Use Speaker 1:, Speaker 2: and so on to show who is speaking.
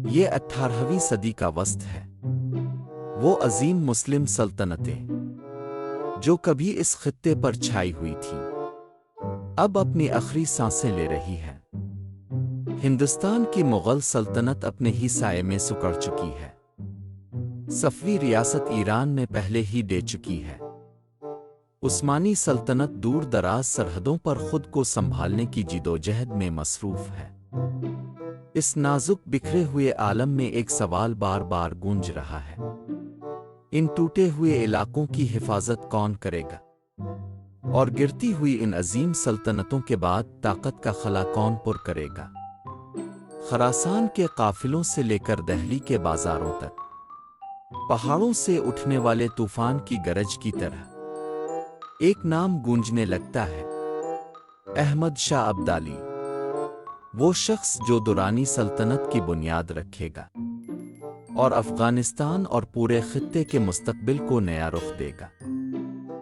Speaker 1: یہ 18ویں صدی کا وسط ہے، وہ عظیم مسلم سلطنتیں جو کبھی اس خطے پر چھائی ہوئی تھیں اب اپنی آخری سانسیں لے رہی ہے۔ ہندوستان کی مغل سلطنت اپنے ہی سائے میں سکڑ چکی ہے، صفوی ریاست ایران میں پہلے ہی دے چکی ہے، عثمانی سلطنت دور دراز سرحدوں پر خود کو سنبھالنے کی جدوجہد میں مصروف ہے۔ اس نازک بکھرے ہوئے عالم میں ایک سوال بار بار گونج رہا ہے، ان ٹوٹے ہوئے علاقوں کی حفاظت کون کرے گا؟ اور گرتی ہوئی ان عظیم سلطنتوں کے بعد طاقت کا خلا کون پر کرے گا؟ خراسان کے قافلوں سے لے کر دہلی کے بازاروں تک، پہاڑوں سے اٹھنے والے طوفان کی گرج کی طرح ایک نام گونجنے لگتا ہے، احمد شاہ ابدالی، وہ شخص جو درانی سلطنت کی بنیاد رکھے گا اور افغانستان اور پورے خطے کے مستقبل کو نیا رخ دے گا۔